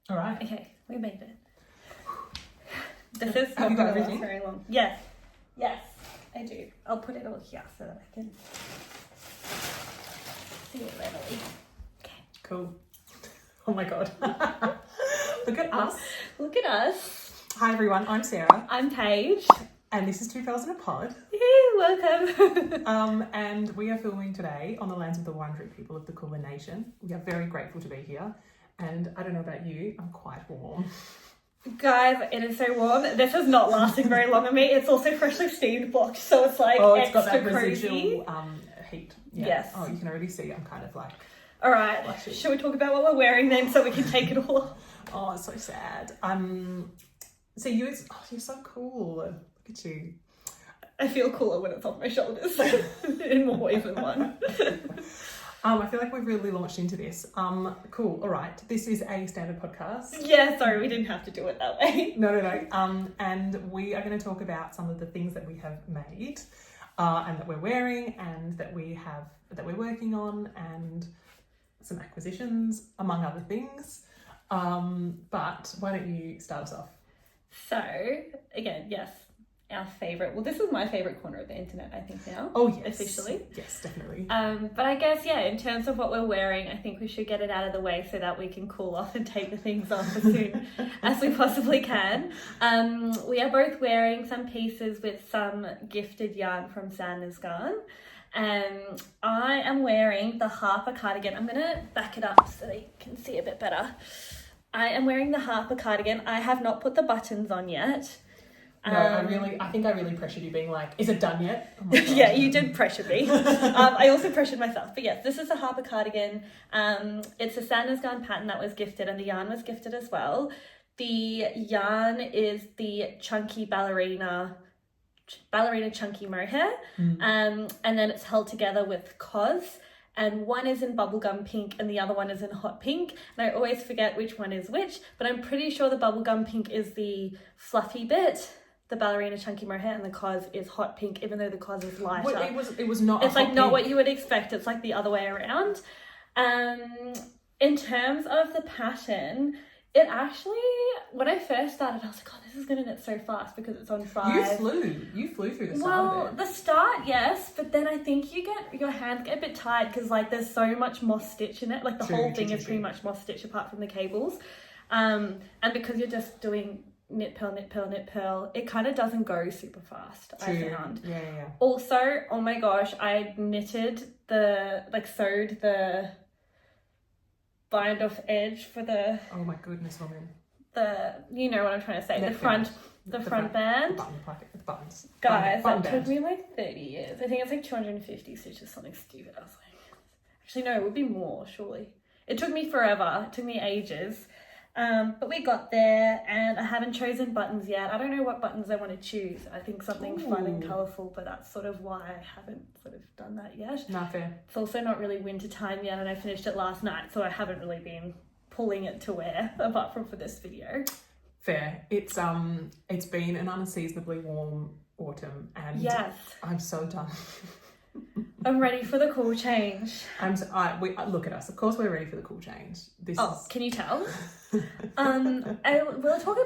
All right. Okay, we made it. This is Have you got everything? very long. Yes, I do. I'll put it all here so that I can see it readily. Okay. Cool. Oh my God. Look at us. Look at us. Hi everyone, I'm Sarah. I'm Paige. And this is 2000 a Pod. Welcome. And we are filming today on the lands of the Wurundjeri people of the Kulin Nation. We are very grateful to be here. And I don't know about you, I'm quite warm. Guys, it is so warm. This is not lasting very long on me. It's also freshly steamed blocked, so it's like it's extra got that cozy. residual heat. Yeah. Yes. Oh, you can already see I'm kind of like... All right, shall we talk about what we're wearing then so we can take it all off? Oh, it's so sad. So you're so cool. Look at you. I feel cooler when it's off my shoulders in more ways than one. I feel like we've really launched into this. Cool. All right. This is a standard podcast. Yeah, sorry, we didn't have to do it that way. No. And we are going to talk about some of the things that we have made, and that we're wearing, and that we're working on, and some acquisitions, among other things. But why don't you start us off? So, again, yes, our favourite. Well, this is my favourite corner of the internet, I think, now. Oh, yes. Officially. Yes, definitely. But I guess, yeah, in terms of what we're wearing, I think we should get it out of the way so that we can cool off and take the things off as soon as we possibly can. We are both wearing some pieces with some gifted yarn from Sandnes Garn. I am wearing the Harper cardigan. I'm going to back it up so that you can see a bit better. I am wearing the Harper cardigan. I have not put the buttons on yet. No, I think I really pressured you being like, is it done yet? Oh my God. Yeah, you did pressure me. I also pressured myself. But yes, this is a Harper cardigan. It's a Sandnes Garn pattern that was gifted, and the yarn was gifted as well. The yarn is the Chunky Ballerina Chunky Mohair. And then it's held together with cos. And one is in bubblegum pink and the other one is in hot pink. And I always forget which one is which, but I'm pretty sure the bubblegum pink is the fluffy bit, the Ballerina Chunky Mohair, and the cos is hot pink, even though the cos is lighter. Well, it was not. It's like not what you would expect. It's like the other way around. In terms of the pattern, it actually, when I first started, I was like, oh, this is going to knit so fast because it's on 5. You flew through the start Well, of it. the start, yes, but then I think your hands get a bit tired because like there's so much moss stitch in it. Like the whole thing is pretty much moss stitch apart from the cables. And because you're just doing knit, purl, knit, purl, knit, purl, it kind of doesn't go super fast, I found. Yeah. Also, oh my gosh, I sewed the bind off edge for the... Oh my goodness, woman. You know what I'm trying to say, the front band. The buttons. Guys, that took me like 30 years. I think it's like 250 stitches, something stupid. I was like, actually no, it would be more, surely. It took me forever. It took me ages. But we got there, and I haven't chosen buttons yet. I don't know what buttons I want to choose. I think something fun and colourful, but that's sort of why I haven't sort of done that yet. Not fair. It's also not really winter time yet, and I finished it last night, so I haven't really been pulling it to wear, apart from for this video. Fair. It's been an unseasonably warm autumn, and yes, I'm so done. I'm ready for the cool change. Look at us. Of course, we're ready for the cool change. Can you tell? We'll talk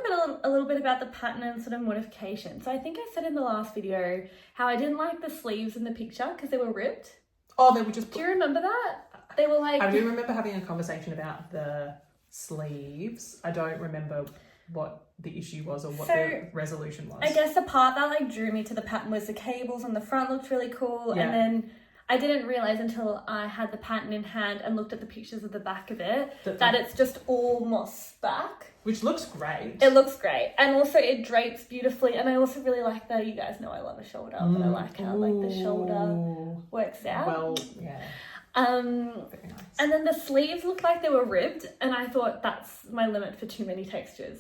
a little bit about the pattern and sort of modification. So I think I said in the last video how I didn't like the sleeves in the picture because they were ripped. Oh, they were just... Do you remember that? They were like... I do remember having a conversation about the sleeves. I don't remember what the issue was or what the resolution was. I guess the part that like drew me to the pattern was the cables on the front looked really cool. Yeah. And then I didn't realise until I had the pattern in hand and looked at the pictures of the back of it that it's just all moss back. Which looks great. It looks great. And also it drapes beautifully. And I also really like you guys know I love a shoulder, but I like how like the shoulder works out. Well, yeah. Very nice. And then the sleeves looked like they were ribbed, and I thought that's my limit for too many textures.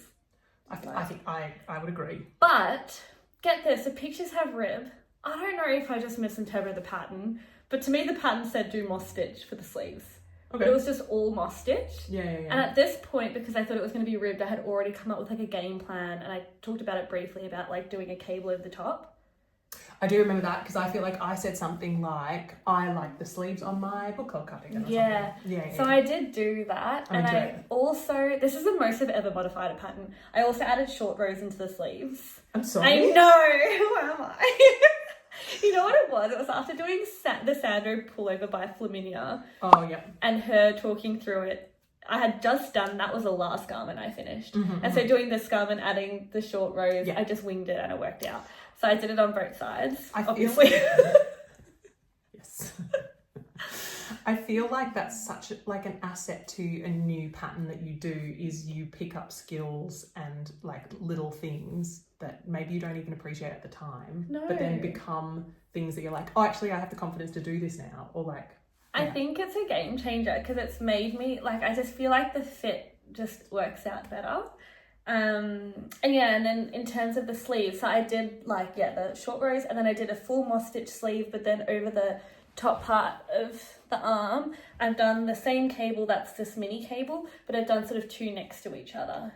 I think I would agree. But get this, the pictures have rib. I don't know if I just misinterpreted the pattern, but to me the pattern said do moss stitch for the sleeves. Okay. But it was just all moss stitch. Yeah. And at this point, because I thought it was going to be ribbed, I had already come up with like a game plan, and I talked about it briefly about like doing a cable over the top. I do remember that because I feel like I said something like, I like the sleeves on my book club cardigan or something. Yeah. So I did do that. I'm into it. Also, this is the most I've ever modified a pattern. I also added short rows into the sleeves. I'm sorry. I know. Who am I? You know what it was? It was after doing the Sandro pullover by Flaminia. Oh, yeah. And her talking through it. I had just done, that was the last garment I finished. And so doing this garment, adding the short rows, I just winged it and it worked out. So I did it on both sides, obviously. Yes. I feel like that's such like an asset to a new pattern that you do, is you pick up skills and like little things that maybe you don't even appreciate at the time, but then become things that you're like, oh, actually I have the confidence to do this now, or like, I think it's a game changer because it's made me, like, I just feel like the fit just works out better. And then in terms of the sleeves, so I did like, the short rows, and then I did a full moss stitch sleeve, but then over the top part of the arm, I've done the same cable, that's this mini cable, but I've done sort of two next to each other.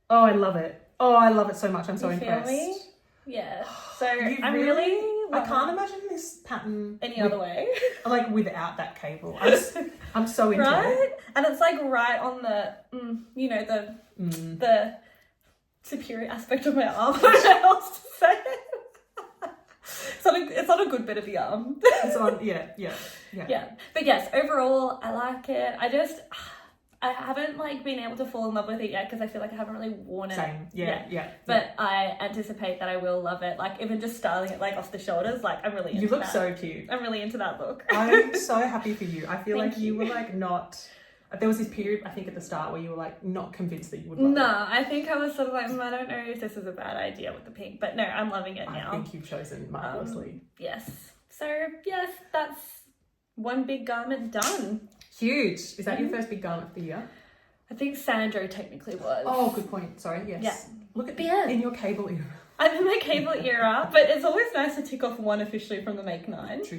Oh, I love it. Oh, I love it so much. I'm so impressed. Feel me? Yeah. So I'm really I can't imagine this pattern any other way. Like without that cable. I'm so into it. And it's like right on the, the superior aspect of my arm. I don't know how else to say it. It's not a good bit of the arm. It's on, yeah. But yes, overall, I like it. I haven't like been able to fall in love with it yet because I feel like I haven't really worn it. Same, yeah. But I anticipate that I will love it. Like even just styling it like off the shoulders, like I'm really into that. You look so cute. I'm really into that look. I'm so happy for you. I feel like you were like not... There was this period, I think, at the start where you were like not convinced that you would love it. No, I think I was sort of like, I don't know if this is a bad idea with the pink, but no, I'm loving it now. I think you've chosen marvellously. Yes. So yes, that's one big garment done. Huge. Is that your first big garment for the year? I think Sandro technically was. Oh, good point. Sorry, yes. Yeah. Look at in your cable era. I'm in my cable era, but it's always nice to tick off one officially from the Make 9. True.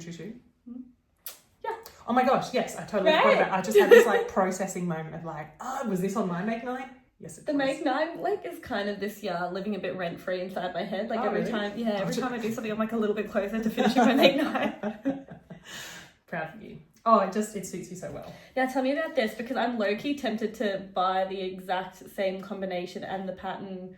Yeah. Oh my gosh, yes, I totally forgot about it. I just had this like processing moment of like, was this on my Make 9? Yes, it was. The Make 9 like is kind of this year living a bit rent free inside my head. Like every time I do something, I'm like a little bit closer to finishing my Make 9. Proud of you. Oh, it suits you so well. Now tell me about this, because I'm low-key tempted to buy the exact same combination and the pattern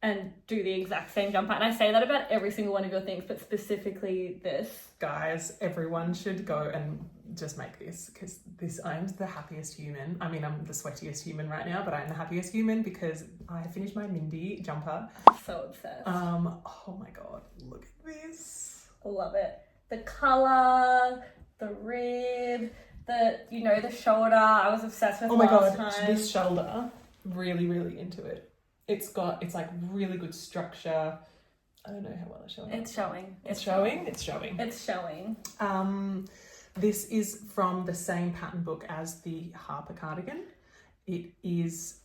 and do the exact same jumper. And I say that about every single one of your things, but specifically this. Guys, everyone should go and just make this, because I'm the happiest human. I mean, I'm the sweatiest human right now, but I'm the happiest human because I finished my Mindy jumper. So obsessed. Oh my God, look at this. I love it. The colour, the rib, the shoulder. I was obsessed with last time. This shoulder, really, really into it. It's like really good structure. I don't know how well it's showing. It's showing. This is from the same pattern book as the Harper cardigan. It's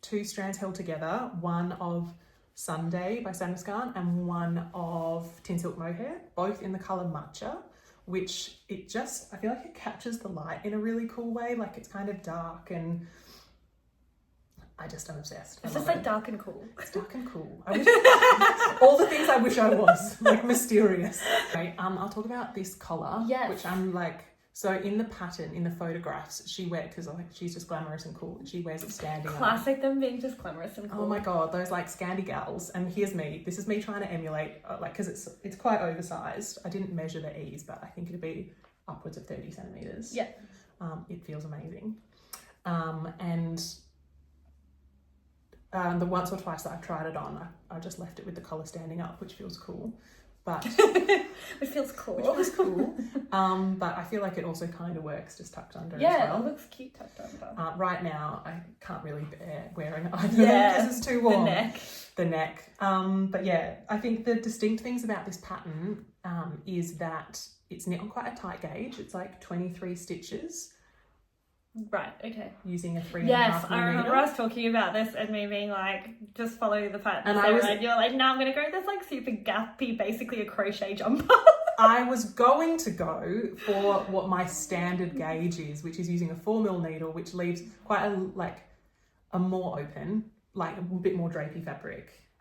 2 strands held together, one of Sunday by Sandnes Garn and one of Tynn Silk Mohair, both in the colour Matcha, which I feel like it captures the light in a really cool way. Like it's kind of dark and I'm obsessed. It's just like dark and cool. It's dark and cool. I wish all the things I wish I was, like mysterious. Okay, I'll talk about this collar, which I'm like, so in the pattern, in the photographs, she wears, because like she's just glamorous and cool, and she wears it standing up. Classic them being just glamorous and cool. Oh my God, those like Scandi gals. And here's me. This is me trying to emulate, because it's quite oversized. I didn't measure the ease, but I think it'd be upwards of 30 centimeters. Yeah. It feels amazing. The once or twice that I've tried it on, I just left it with the collar standing up, which feels cool. But which feels cool. But I feel like it also kind of works just tucked under as well. Yeah, it looks cute tucked under. Right now, I can't really bear wearing either because it's too warm. The neck. But yeah, I think the distinct things about this pattern is that it's knit on quite a tight gauge. It's like 23 stitches. Right, okay. Using a 3.5 Yes, I remember us talking about this and me being like, just follow the pattern. And you're like, no, I'm going to go with this like super gappy, basically a crochet jumper. I was going to go for what my standard gauge is, which is using a 4mm needle, which leaves quite a more open, like a bit more drapey fabric.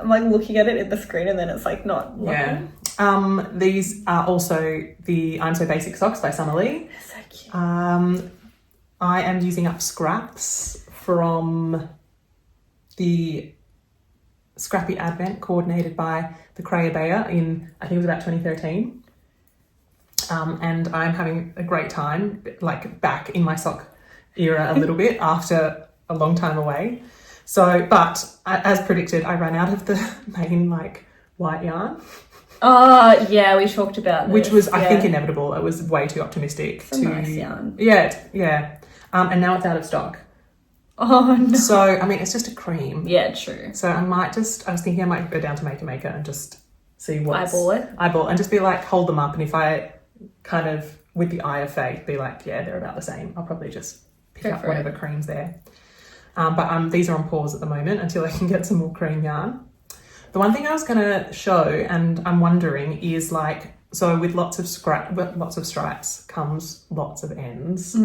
I'm like looking at it in the screen and then it's like not. Yeah. These are also the I'm So Basic socks by Summer Lee. They're so cute. I am using up scraps from the Scrappy Advent coordinated by the Cray Bayer in, I think it was about 2013. And I'm having a great time, like back in my sock era a little bit after a long time away. So, but as predicted, I ran out of the main like white yarn. Oh, yeah, we talked about this. Which was, I think, inevitable. It was way too optimistic. It's a nice yarn. Yeah. And now it's out of stock. Oh, no. So, I mean, it's just a cream. Yeah, true. So I was thinking I might go down to Maker and just see what's... Eyeball and just be like, hold them up. And if I kind of, with the eye of faith, be like, yeah, they're about the same, I'll probably just pick up whatever cream's there. But these are on pause at the moment until I can get some more cream yarn. The one thing I was going to show, and I'm wondering, is like, so with lots of stripes comes lots of ends.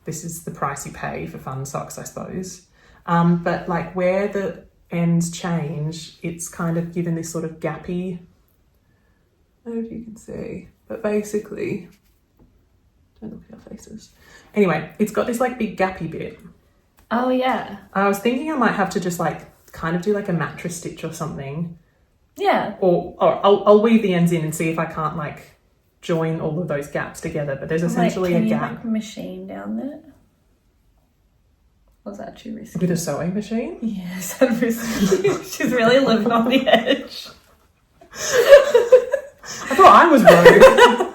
This is the price you pay for fun socks, I suppose. But like where the ends change, it's kind of given this sort of gappy, I don't know if you can see, but basically, don't look at our faces. Anyway, it's got this like big gappy bit. Oh, yeah. I was thinking I might have to just like kind of do like a mattress stitch or something. Yeah. Or I'll weave the ends in and see if I can't like join all of those gaps together, but there's essentially a gap. Can you like machine down there? Was that too risky? With a sewing machine? Yes, that risky. She's really living on the edge. I thought I was rogue.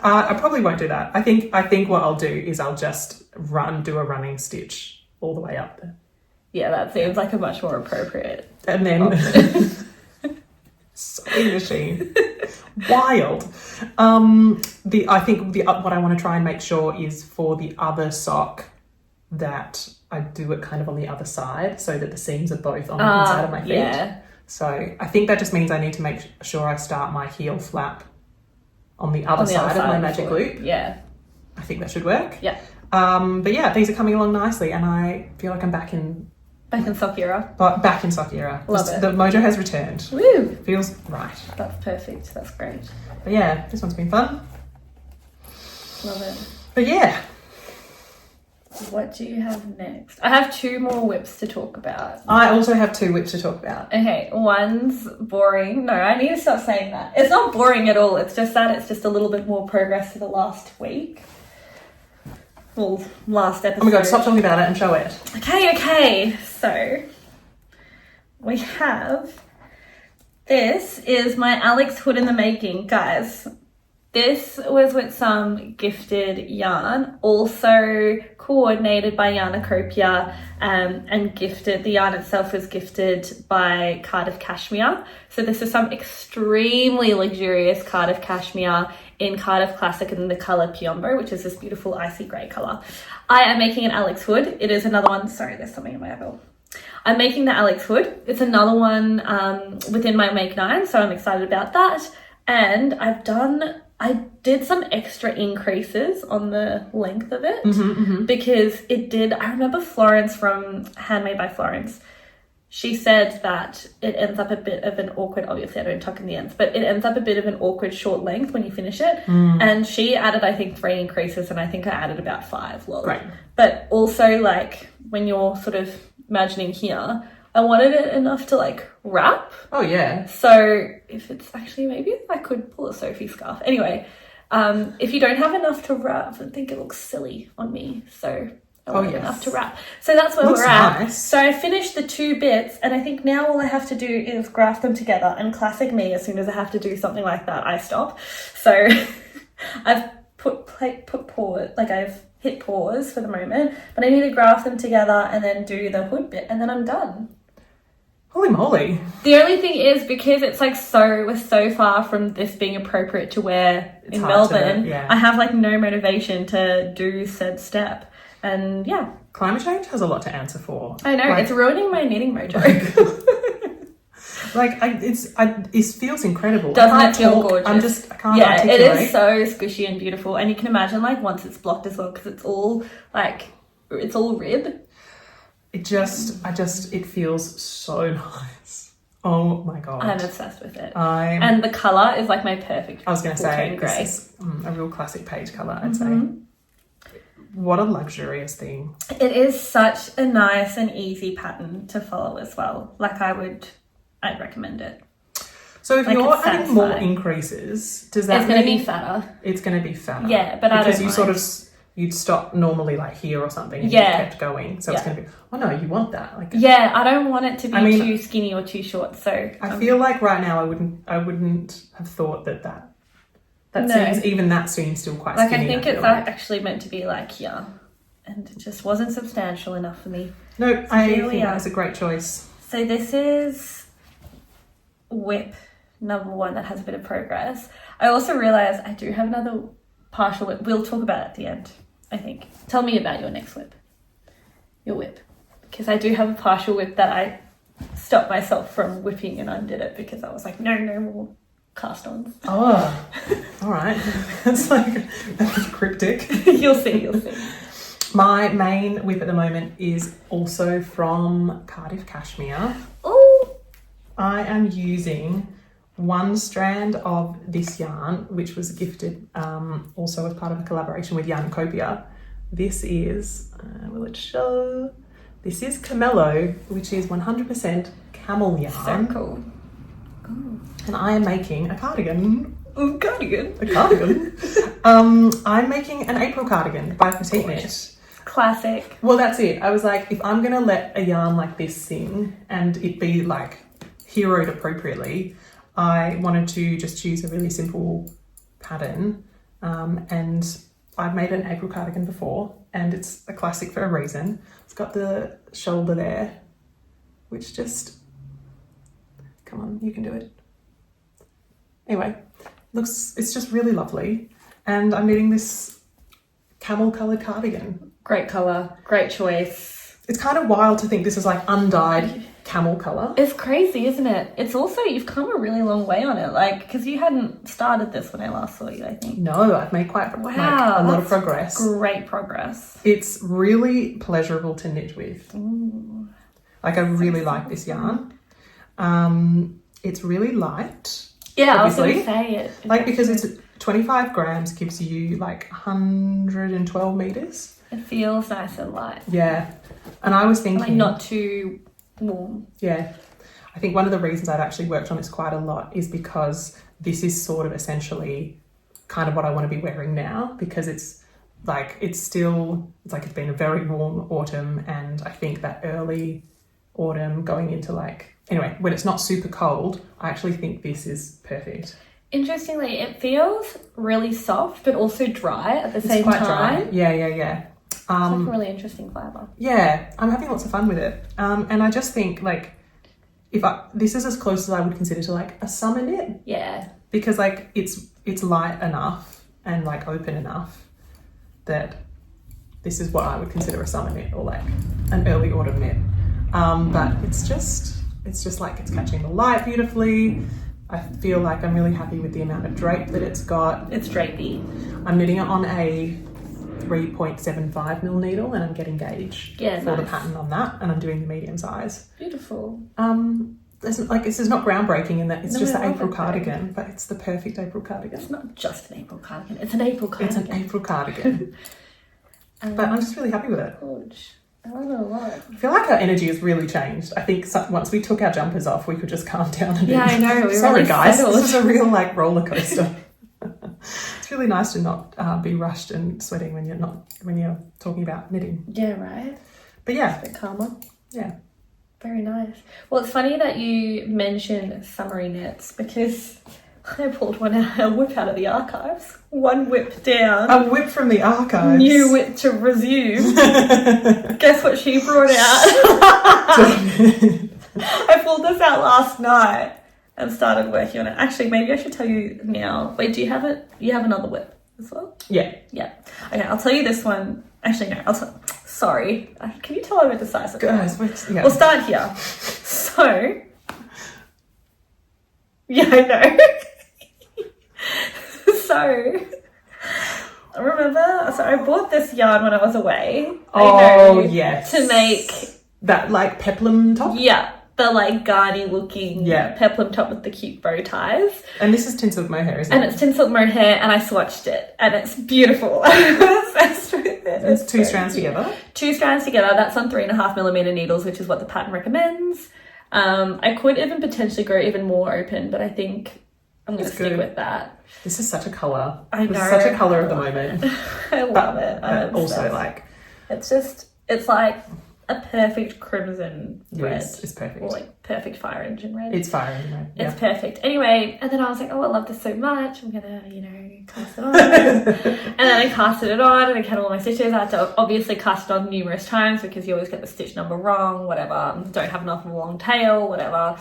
I probably won't do that. I think what I'll do is I'll just do a running stitch all the way up there. Yeah, that seems like a much more appropriate. And then sewing machine. Wild. I think what I want to try and make sure is for the other sock that I do it kind of on the other side so that the seams are both on the inside of my feet. Yeah. So I think that just means I need to make sure I start my heel flap on the other side of my magic loop. Yeah. I think that should work. Yeah. But yeah, these are coming along nicely and I feel like I'm back in sock era. But back in sock era. Love it. The mojo has returned. Woo! Feels right. That's perfect. That's great. But yeah, this one's been fun. Love it. But yeah. What do you have next? I have 2 more whips to talk about. I also have 2 whips to talk about. Okay, one's boring. No, I need to stop saying that. It's not boring at all. It's just that it's just a little bit more progress to the last week. Well, last episode. Oh my god, stop talking about it and show it. Okay. So, we have... This is my Alex hood in the making. Guys, this was with some gifted yarn, also coordinated by Yarnacopia, and gifted. The yarn itself was gifted by Cardiff Cashmere. So this is some extremely luxurious Cardiff Cashmere in Cardiff Classic in the colour Piombo, which is this beautiful icy grey colour. I am making an Alex hood. It is another one. Sorry, there's something in my eyeball. I'm making the Alex hood. It's another one within my Make 9, so I'm excited about that. And I did some extra increases on the length of it because it did. I remember Florence from Handmade by Florence. She said that it ends up a bit of an awkward, obviously I don't tuck in the ends, but it ends up a bit of an awkward short length when you finish it. And she added, I think, 3 increases and I think I added about 5. Right. But also like when you're sort of imagining here, I wanted it enough to like wrap. Oh yeah. So if it's actually, maybe I could pull a Sophie scarf. Anyway, if you don't have enough to wrap, I think it looks silly on me. So I want enough to wrap. So that's where we're at. Nice. So I finished the 2 bits and I think now all I have to do is graft them together. And classic me, as soon as I have to do something like that, I stop. So I've I've hit pause for the moment, but I need to graft them together and then do the hood bit and then I'm done. Holy moly. The only thing is, because it's like we're so far from this being appropriate to wear in Melbourne, I have like no motivation to do said step. And yeah. Climate change has a lot to answer for. I know, it's ruining my knitting mojo. It feels incredible. Doesn't it feel gorgeous? I can't articulate. It is so squishy and beautiful. And you can imagine like once it's blocked as well, because it's all rib. It feels so nice. Oh my god. I'm obsessed with it. I And the colour is like my perfect was going to say, grey. this is a real classic PAIGE colour, I'd say. What a luxurious thing. It is such a nice and easy pattern to follow as well. Like I'd recommend it. So if Like, you're it's adding more satisfying. increases, does that It's going to mean be fatter. it's going to be fatter? Yeah, but I don't because you mind. sort of you'd stop normally like here or something and Yeah. you kept going, so it's going to be. Oh no, you want that? Like Yeah, I don't want it to be I mean, too skinny or too short. So I feel like right now I wouldn't have thought that No. seems even that seems still quite like skinny. I think feel it's like. actually meant to be like here, and it just wasn't substantial enough for me. No, I here we think are. that's a great choice. So this is whip number 1 that has a bit of progress. I also realised I do have another partial whip. We'll talk about it at the end, I think. Tell me about your next whip. Your whip. Because I do have a partial whip that I stopped myself from whipping and undid it because I was like, no more cast-ons. Oh, all right. That's like that's cryptic. You'll see. My main whip at the moment is also from Cardiff Cashmere. Oh, I am using one strand of this yarn, which was gifted also as part of a collaboration with Yarncopia. This is, will it show? This is Cammello, which is 100% camel yarn. so cool. And I am making a cardigan. Oh, cardigan. A cardigan. I'm making an April cardigan by Petite Knit. Classic. Well, that's it. I was like, if I'm going to let a yarn like this sing and it be like heroed appropriately, I wanted to just choose a really simple pattern. And I've made an April cardigan before and it's a classic for a reason. It's got the shoulder there, which just, come on, you can do it. Anyway, it's just really lovely. And I'm knitting this camel coloured cardigan. Great colour. Great choice. It's kind of wild to think this is like undyed camel colour. It's crazy, isn't it? It's also, you've come a really long way on it, like, because you hadn't started this when I last saw you, I think. No, I've made quite a lot of progress. Great progress. It's really pleasurable to knit with. Ooh. Like I really like this yarn. It's really light. Yeah, obviously. I was going to say it. Like because it's 25 grams gives you like 112 meters. It feels nice and light. Yeah. And I was thinking... Like not too warm. Yeah. I think one of the reasons I've actually worked on this quite a lot is because this is sort of essentially kind of what I want to be wearing now, because it's like it's been a very warm autumn, and I think that early autumn going into like, anyway, when it's not super cold, I actually think this is perfect. Interestingly, it feels really soft but also dry at the It's same quite time. dry. Yeah. It's like a really interesting fibre. Yeah, I'm having lots of fun with it. And I just think like this is as close as I would consider to like a summer knit. Yeah. Because like it's light enough and like open enough that this is what I would consider a summer knit or like an early autumn knit. But it's just like it's catching the light beautifully. I feel like I'm really happy with the amount of drape that it's got. It's drapey. I'm knitting it on a 3.75 mil needle and I'm getting gauge for the pattern on that, and I'm doing the medium size. Beautiful. This is not groundbreaking in that it's just the April cardigan, but it's the perfect April cardigan. It's not just an April cardigan, it's an April cardigan. It's an April cardigan. But I'm just really happy with it. Gorge. I don't know what. I feel like our energy has really changed. I think once we took our jumpers off, we could just calm down a bit. Yeah, I know. We were Sorry, really guys. settled. This is a real like roller coaster. It's really nice to not be rushed and sweating when you're talking about knitting. Yeah, right. But yeah, It's a bit calmer. yeah. Very nice. Well, it's funny that you mention summery knits because I pulled a whip out of the archives. One whip down. A whip from the archives. New whip to resume. Guess what she brought out? I pulled this out last night and started working on it. Actually, maybe I should tell you now. Wait, do you have it? You have another whip as well? Yeah. Yeah. Okay, I'll tell you this one. Actually, no. Sorry. Can you tell I'm indecisive? Guys, yeah. We'll start here. So, yeah, I know. So, I bought this yarn when I was away. Oh, yes. To make... that like peplum top? Yeah. the like garny looking peplum top with the cute bow ties. And this is Tynn Silk Mohair, isn't it? And it's Tynn Silk Mohair, and I swatched it, and it's beautiful. I'm obsessed with it. It's two strands together. 2 strands together. That's on 3.5mm needles, which is what the pattern recommends. I could even potentially go even more open, but I think I'm going to stick with that. This is such a colour. I know. This is such a colour of the moment. I love it. I'm also like... It's like a perfect crimson red. Yes, it's perfect. Or like perfect fire engine red. It's fire engine red. Yeah. It's perfect. Anyway, and then I was like, oh, I love this so much. I'm gonna, cast it on. And then I casted it on and I had all my stitches. I had to obviously cast it on numerous times because you always get the stitch number wrong, whatever. Don't have enough of a long tail, whatever.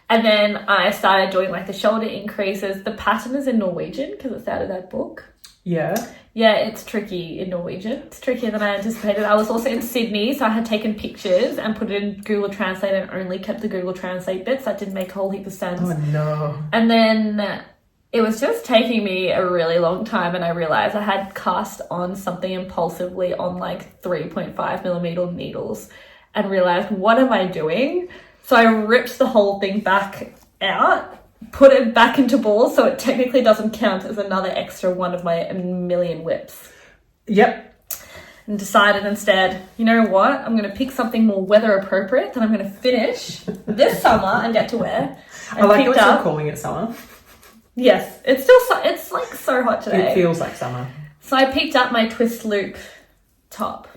And then I started doing like the shoulder increases. The pattern is in Norwegian because it's out of that book. Yeah. Yeah, it's tricky in Norwegian. It's trickier than I anticipated. I was also in Sydney, so I had taken pictures and put it in Google Translate and only kept the Google Translate bits. That didn't make a whole heap of sense. Oh, no. And then it was just taking me a really long time, and I realised I had cast on something impulsively on like 3.5mm needles and realised, what am I doing? So I ripped the whole thing back out, put it back into balls, so it technically doesn't count as another extra one of my million whips. Yep. And decided instead, you know what? I'm going to pick something more weather appropriate that I'm going to finish this summer and get to wear. And I like that you're calling it summer. Yes, it's still it's like so hot today. It feels like summer. So I picked up my twist loop top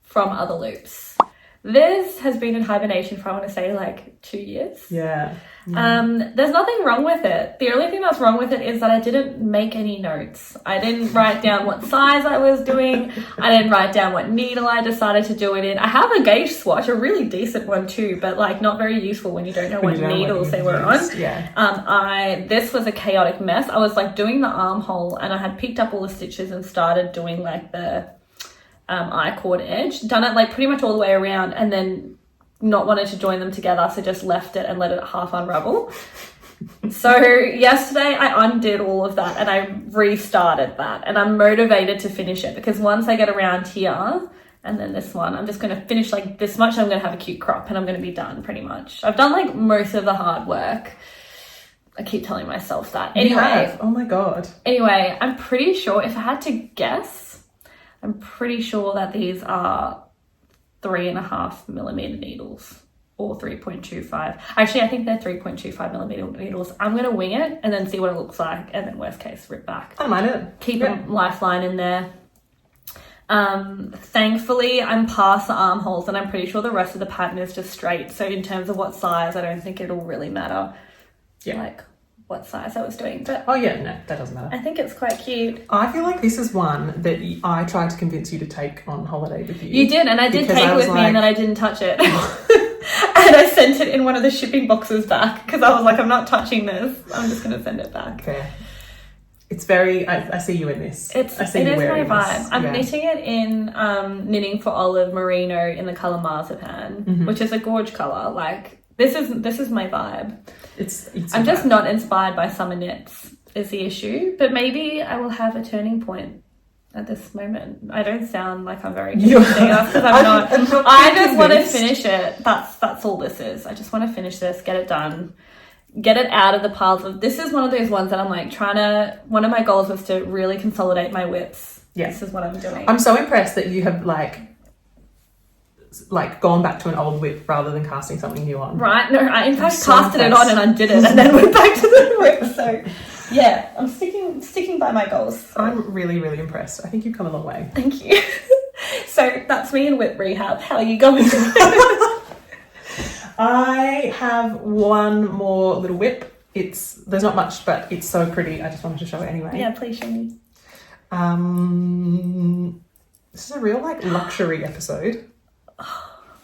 from Other Loops. This has been in hibernation for, I want to say, like 2 years. Yeah. There's nothing wrong with it. The only thing that's wrong with it is that I didn't make any notes. I didn't write down what size I was doing. I didn't write down what needle I decided to do it in. I have a gauge swatch, a really decent one too, but like not very useful when you don't know what needles they were on. Yeah. This was a chaotic mess. I was like doing the armhole and I had picked up all the stitches and started doing like the I-cord edge, done it like pretty much all the way around, and then not wanted to join them together, so just left it and let it half unravel. So yesterday I undid all of that and I restarted that, and I'm motivated to finish it because once I get around here and then this one, I'm just going to finish like this much. I'm going to have a cute crop and I'm going to be done pretty much. I've done like most of the hard work. I keep telling myself that. Anyway. Oh my God. Anyway, I'm pretty sure, if I had to guess, I'm pretty sure that these are 3.5mm needles or 3.25. Actually, I think they're 3.25mm needles. I'm going to wing it and then see what it looks like, and then worst case, rip back. I don't mind it. Keep a lifeline in there. Thankfully, I'm past the armholes and I'm pretty sure the rest of the pattern is just straight. So in terms of what size, I don't think it'll really matter. Yeah. Like what size I was doing, but oh yeah, no, that doesn't matter. I think it's quite cute. I feel like this is one that I tried to convince you to take on holiday with you. You did, and I did take it with me, and then I didn't touch it. And I sent it in one of the shipping boxes back because I was like, I'm not touching this. I'm just going to send it back. Fair. It's very, I see you in this. It is my vibe. I'm knitting it in Knitting for Olive Merino in the colour Marzipan, which is a gorge colour. Like, this is my vibe. I'm just not inspired by summer knits is the issue, but maybe I will have a turning point at this moment. I don't sound like I'm very convincing because I'm not. I just want to finish it. That's all this is. I just want to finish this, get it done, get it out of the piles of. This is one of those ones that I'm like one of my goals was to really consolidate my whips. Yeah. This is what I'm doing. I'm so impressed that you have like gone back to an old whip rather than casting something new on. Right? No, I in fact casted it on and undid it and then went back to the whip. So yeah, I'm sticking by my goals. So. I'm really, really impressed. I think you've come a long way. Thank you. So that's me in whip rehab. How are you going? I have one more little whip. There's not much, but it's so pretty. I just wanted to show it anyway. Yeah, please show me. This is a real like luxury episode.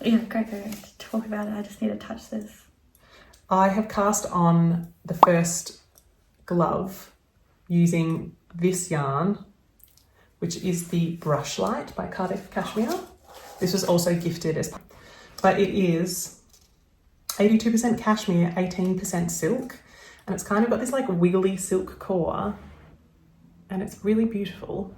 Yeah, go. Talk about it. I just need to touch this. I have cast on the first glove using this yarn, which is the Brush Light by Cardiff Cashmere. This was also gifted but it is 82% cashmere, 18% silk, and it's kind of got this like wiggly silk core, and it's really beautiful.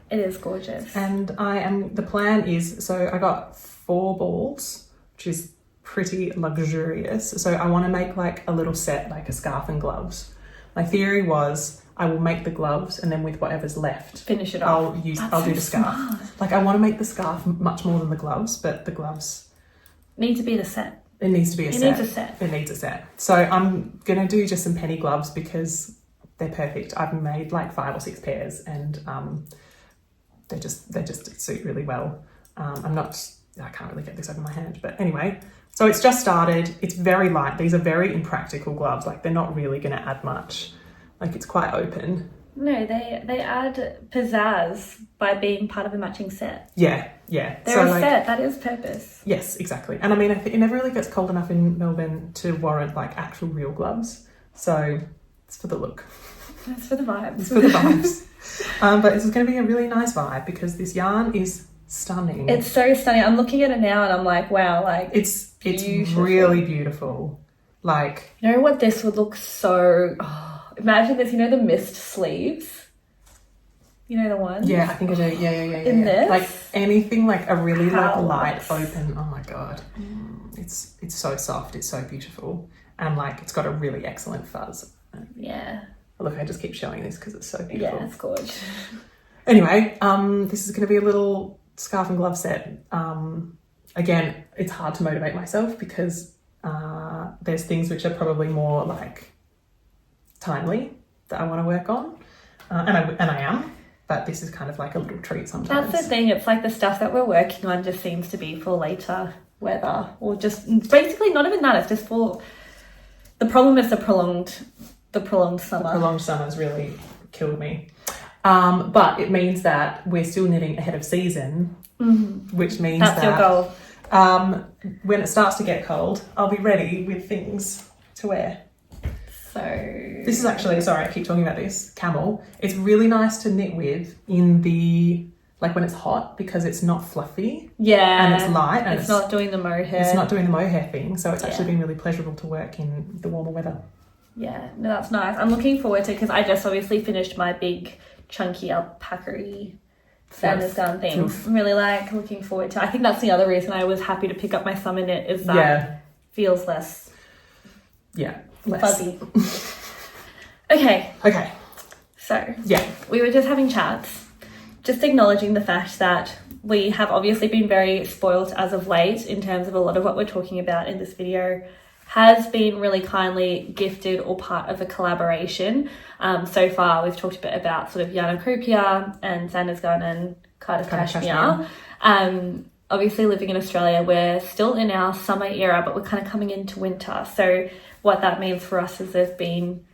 It is gorgeous. And the plan is, so I got 4 balls, which is pretty luxurious. So I want to make like a little set, like a scarf and gloves. My theory was I will make the gloves and then with whatever's left, finish it off. I'll do the scarf. Smart. Like I want to make the scarf much more than the gloves, but the gloves need to be the set. It needs to be a set. It needs a set. It needs a set. So I'm gonna do just some penny gloves because they're perfect. I've made like 5 or 6 pairs and they just suit really well. I can't really get this over my hand, but anyway. So it's just started. It's very light. These are very impractical gloves. Like they're not really gonna add much. Like it's quite open. No, they add pizzazz by being part of a matching set. Yeah. They're a set, that is purpose. Yes, exactly. And I mean, it never really gets cold enough in Melbourne to warrant like actual real gloves. So it's for the look. It's for the vibes. It's for the vibes. But this is going to be a really nice vibe because this yarn is stunning. It's so stunning. I'm looking at it now and I'm like, wow, like it's beautiful. Really beautiful. Like, you know what, this would look so... imagine this, you know the mist sleeves? You know the one? Yeah, I think I do. Yeah. In this? Like anything like a really like How light nice. open. Oh my God. It's so soft. It's so beautiful. And like it's got a really excellent fuzz. Yeah. Look, I just keep showing this because it's so beautiful. Yeah, it's gorgeous. Anyway, this is going to be a little scarf and glove set. Again, it's hard to motivate myself because there's things which are probably more like timely that I want to work on, and I am. But this is kind of like a little treat sometimes. That's the thing. It's like the stuff that we're working on just seems to be for later weather, or just basically not even that. It's just for the problem is the prolonged summer. The prolonged summer's really killed me. But it means that we're still knitting ahead of season, which means that's your goal. When it starts to get cold, I'll be ready with things to wear. So this is actually, sorry, I keep talking about this, camel. It's really nice to knit with in the, like when it's hot because it's not fluffy. Yeah. And it's light. And it's not doing the mohair. It's not doing the mohair thing. So it's actually been really pleasurable to work in the warmer weather. Yeah, no, that's nice. I'm looking forward to it because I just obviously finished my big chunky alpaca-y Sandnes Garn thing. I'm really like looking forward to it. I think that's the other reason I was happy to pick up my summer knit is that it feels less fuzzy. Okay. So we were just having chats, just acknowledging the fact that we have obviously been very spoiled as of late in terms of a lot of what we're talking about in this video has been really kindly gifted or part of a collaboration. So far, we've talked a bit about sort of Yarn Croupier and Sandnes Garn and Cardiff Cashmere. Obviously, living in Australia, we're still in our summer era, but we're kind of coming into winter. So what that means for us is there's been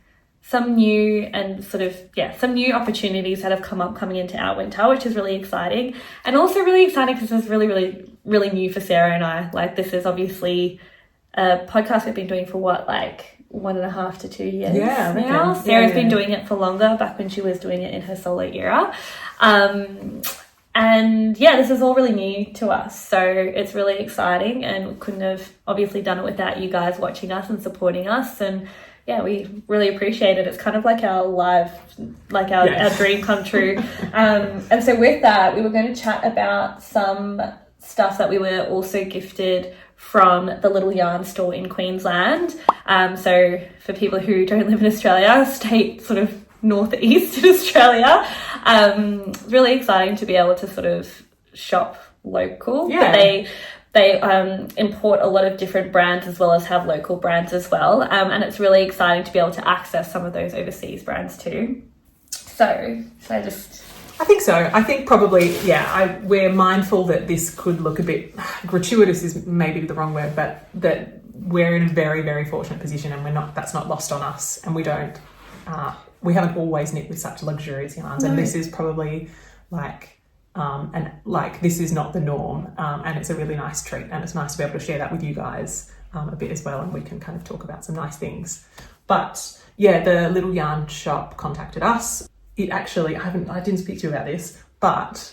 some new and some new opportunities that have come up coming into our winter, which is really exciting. And also really exciting because it's really, really, really new for Sarah and I. Like this is obviously a podcast we've been doing for 1.5 to 2 years now. Sarah's been doing it for longer, back when she was doing it in her solo era. And this is all really new to us. So it's really exciting and we couldn't have obviously done it without you guys watching us and supporting us. And we really appreciate it. It's kind of like our live, like our dream come true. And so with that, we were going to chat about some stuff that we were also gifted from the Little Yarn store in Queensland. So for people who don't live in Australia, state sort of northeast in Australia, really exciting to be able to sort of shop local. But they import a lot of different brands as well as have local brands as well. And it's really exciting to be able to access some of those overseas brands too. So I think so. I think probably, we're mindful that this could look a bit gratuitous is maybe the wrong word, but that we're in a very, very fortunate position and that's not lost on us. And we haven't always knit with such luxurious yarns. No. And this is probably this is not the norm. And it's a really nice treat. And it's nice to be able to share that with you guys a bit as well. And we can kind of talk about some nice things. But the Little Yarn shop contacted us. It actually, I didn't speak to you about this, but,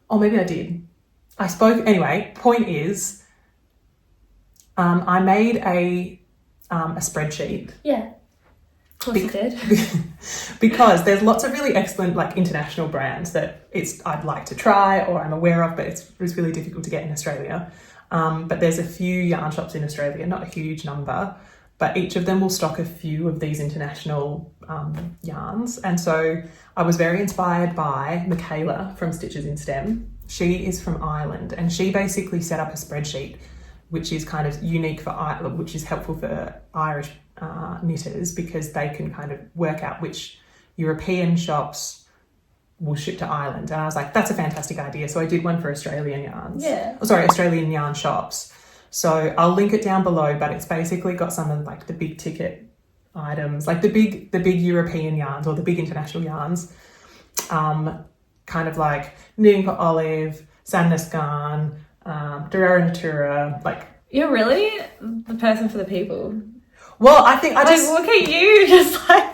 or maybe I did. I spoke, anyway, point is, I made a spreadsheet. Yeah, of course you did. Because there's lots of really excellent, like, international brands that I'd like to try or I'm aware of, but it's really difficult to get in Australia. But there's a few yarn shops in Australia, not a huge number, but each of them will stock a few of these international yarns. And so I was very inspired by Michaela from Stitches in STEM. She is from Ireland, and she basically set up a spreadsheet which is kind of unique for Ireland, which is helpful for Irish knitters, because they can kind of work out which European shops will ship to Ireland. And I was like, that's a fantastic idea. So I did one for Australian yarns. Yeah. Oh, sorry, Australian yarn shops. So I'll link it down below, but it's basically got some of like the big ticket items, like the big European yarns or the big international yarns, kind of like Knitting for Olive, Sandnes Garn, Durera Natura, like. You're really the person for the people. Well, I think I just look at you, just like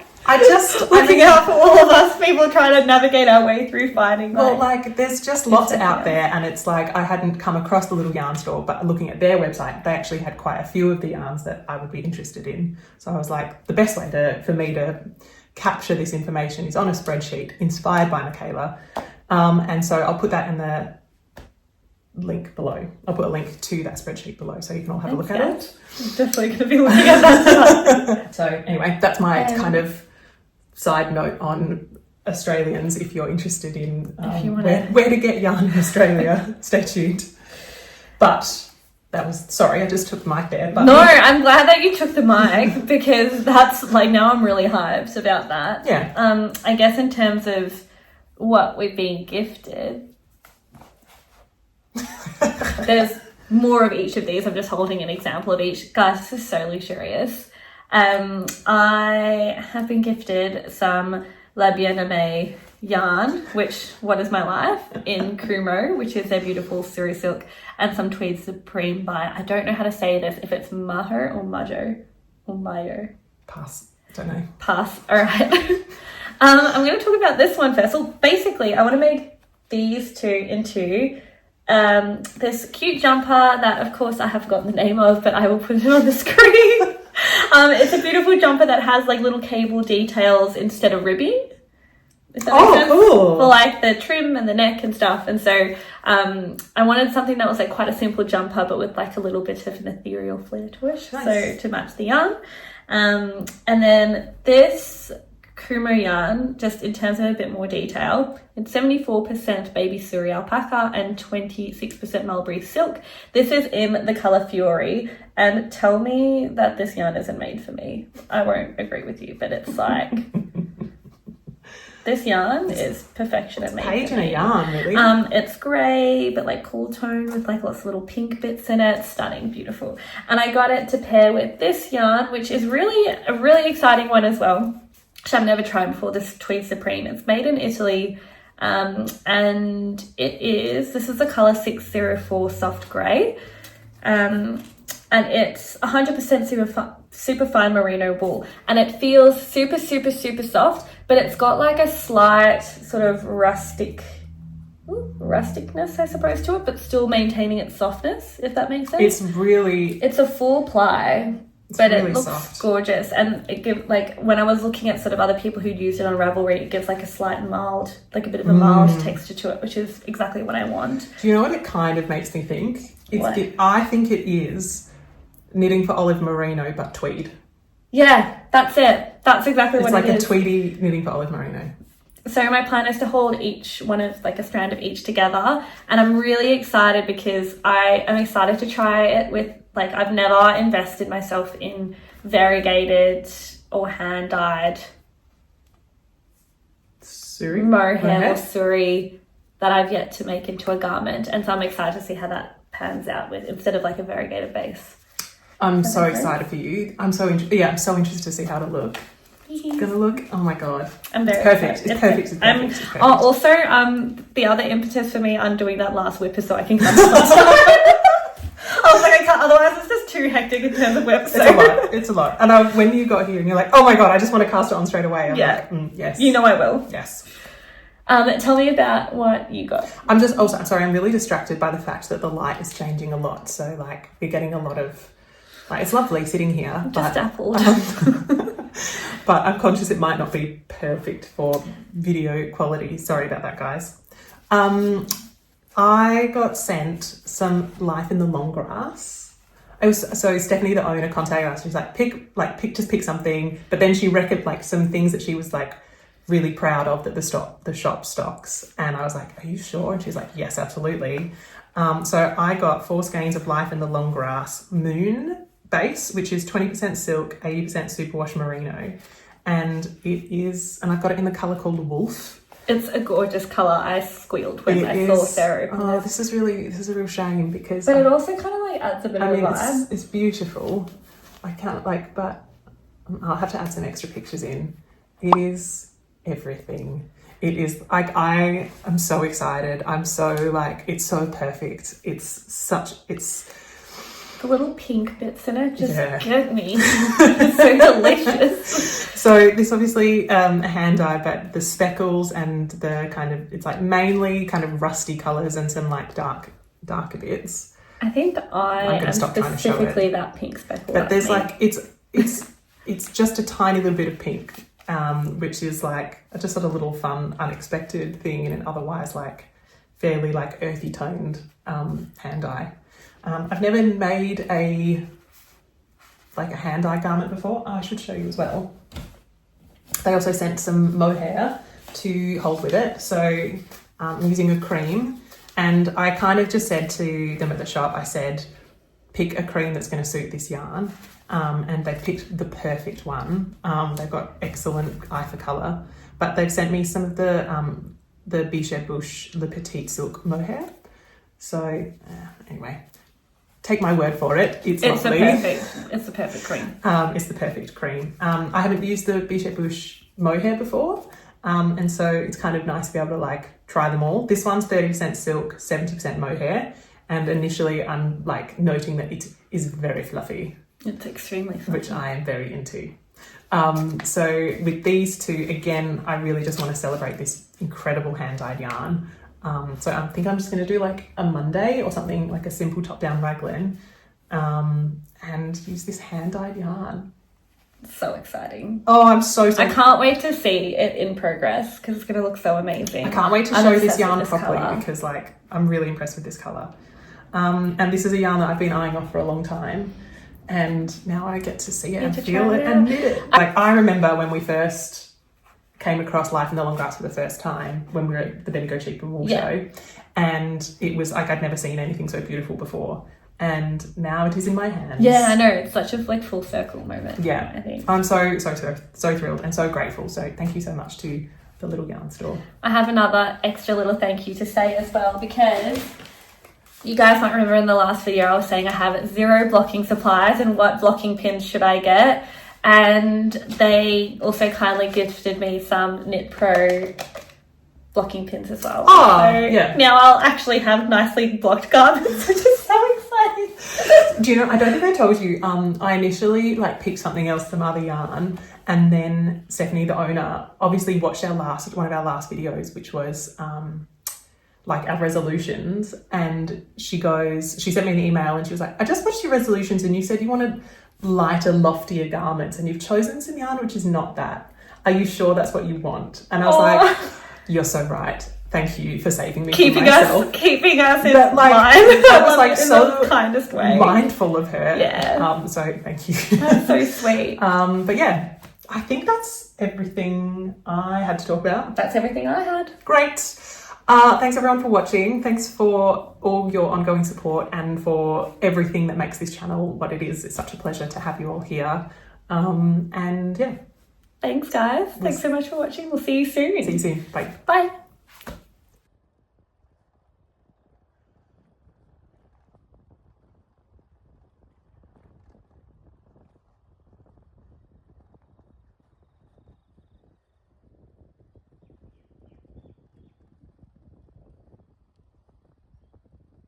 looking out for all of us people trying to navigate our way through finding. Well, like there's just lots out there, and it's like I hadn't come across the little yarn store, but looking at their website, they actually had quite a few of the yarns that I would be interested in. So I was like, the best way for me to capture this information is on a spreadsheet inspired by Michaela, and so I'll put that in the link below. I'll put a link to that spreadsheet below so you can all have a look at it. I'm definitely going to be looking at that. So anyway, that's my kind of side note on Australians. If you're interested in where to get yarn in Australia, stay tuned. But that was, sorry, I just took the mic there. But no, I'm glad that you took the mic, because that's like, now I'm really hyped about that. Yeah. I guess in terms of what we've been gifted, there's more of each of these. I'm just holding an example of each. Guys, this is so luxurious. I have been gifted some La Bien-Aimée yarn, what is my life, in Crumo, which is their beautiful Suri silk, and some Tweed Supreme by, I don't know how to say this, if it's Mohair or Majo or Mayo. Pass. Don't know. Pass. All right. I'm going to talk about this one first. So basically, I want to make these two into this cute jumper that, of course, I have forgotten the name of, but I will put it on the screen. It's a beautiful jumper that has like little cable details instead of ribbing. If that makes sense. Cool. For like the trim and the neck and stuff. And so I wanted something that was like quite a simple jumper, but with like a little bit of an ethereal flair to it. Nice. So to match the yarn. And then this Crumo yarn, just in terms of a bit more detail, it's 74% baby Suri alpaca and 26% mulberry silk. This is in the colour Fury, and tell me that this yarn isn't made for me. I won't agree with you, but it's like this yarn is perfection and made PAIGE for in me. a yarn, really. It's grey, but like cool tone with like lots of little pink bits in it. Stunning, beautiful. And I got it to pair with this yarn, which is really a really exciting one as well, which I've never tried before, this Tweed Supreme. It's made in Italy, and this is the colour 604 soft grey, and it's 100% super fine merino wool, and it feels super, super, super soft, but it's got like a slight sort of rusticness, I suppose, to it, but still maintaining its softness, if that makes sense. It's a full ply. But really it looks soft. gorgeous, and it gives, like, when I was looking at sort of other people who'd used it on Ravelry, it gives like a slight mild, like a bit of a mild texture to it, which is exactly what I want. Do you know what it kind of makes me think? What? I think it is Knitting for Olive Merino, but tweed. Yeah, that's it. That's exactly what it is. It's like a tweedy Knitting for Olive Merino. So my plan is to hold each one of like a strand of each together, and I'm really excited because I am excited to try it with, like, I've never invested myself in variegated or hand-dyed mohair or suri that I've yet to make into a garment, and so I'm excited to see how that pans out with, instead of like a variegated base. I'm so excited for you. I'm so interested to see how it'll look. It's gonna look, oh my god, I'm very perfect. excited. It's perfect. Also, the other impetus for me undoing that last whip is so I can come I was like, I can't, otherwise it's just too hectic in terms of whips. So. It's a lot. And when you got here and you're like, oh my god, I just want to cast it on straight away. I'm like, yes. You know I will. Yes. Tell me about what you got. I'm sorry, I'm really distracted by the fact that the light is changing a lot. So like, we're getting a lot of, like, it's lovely sitting here. I'm just dappled. But I'm conscious it might not be perfect for video quality. Sorry about that, guys. I got sent some Life in the Long Grass. So Stephanie, the owner, contacted us. She was like, pick something. But then she reckoned like some things that she was like really proud of that the shop stocks. And I was like, are you sure? And she's like, yes, absolutely. So I got 4 skeins of Life in the Long Grass Moon base, which is 20% silk, 80% superwash merino. And I got it in the colour called Wolf. It's a gorgeous colour. I squealed when I saw Sarah open it. This is a real shame because... But it also kind of like adds a bit of a vibe. It's beautiful. I can't but I'll have to add some extra pictures in. It is everything. It is like, I am so excited. I'm so like, it's so perfect. It's the little pink bits in it just get me. It's so delicious. So this obviously a hand dye, but the speckles and the kind of, it's like mainly kind of rusty colours and some like darker bits. I think I am specifically that pink speckle. But there's like, it's just a tiny little bit of pink, which is like just sort of a little fun, unexpected thing in an otherwise like fairly like earthy toned hand dye. I've never made a hand dye garment before. I should show you as well. They also sent some mohair to hold with it. So I'm using a cream, and I kind of just said to them at the shop, I said, pick a cream that's going to suit this yarn. And they picked the perfect one. They've got excellent eye for colour, but they've sent me some of the Biche Bouche Le Petit Silk mohair. So anyway, take my word for it. It's lovely. It's the perfect cream. It's the perfect cream. I haven't used the Biche Bouche mohair before, and so it's kind of nice to be able to like try them all. This one's 30% silk, 70% mohair, and initially I'm like noting that it is very fluffy. It's extremely fluffy. Which I am very into. So with these two, again, I really just want to celebrate this incredible hand-dyed yarn. So I think I'm just going to do like a Monday or something, like a simple top-down raglan, and use this hand-dyed yarn. So exciting. Oh, I'm so I can't wait to see it in progress because it's going to look so amazing. I can't wait to show this yarn properly because like I'm really impressed with this colour. And this is a yarn that I've been eyeing off for a long time. And now I get to see it and feel it and knit it. Like I remember when we first came across Life in the Long Grass for the first time when we were at the Bendigo Cheap and Wool show, and it was like I'd never seen anything so beautiful before. And now it is in my hands. Yeah, I know. It's such a like full circle moment. Yeah, I think I'm so thrilled and so grateful. So thank you so much to the Little Yarn Store. I have another extra little thank you to say as well because you guys might remember in the last video I was saying I have 0 blocking supplies and what blocking pins should I get, and they also kindly gifted me some Knit Pro blocking pins as well. Oh, so yeah. Now I'll actually have nicely blocked garments, which is so exciting. Do you know, I don't think I told you, I initially like picked something else, some other yarn, and then Stephanie, the owner, obviously watched one of our last videos, which was like our resolutions, and she sent me an email and she was like, I just watched your resolutions and you said you wanted lighter, loftier garments and you've chosen some yarn which is not that. Are you sure that's what you want? And I was like, you're so right. Thank you for saving me from myself. Keeping us in line. That was like so the kindest way. Mindful of her. Yeah. So thank you. That's so sweet. But yeah, I think that's everything I had to talk about. That's everything I had. Great. Thanks everyone for watching. Thanks for all your ongoing support and for everything that makes this channel what it is. It's such a pleasure to have you all here. And yeah. Thanks guys. Thanks so much for watching. We'll see you soon. See you soon. Bye. Bye.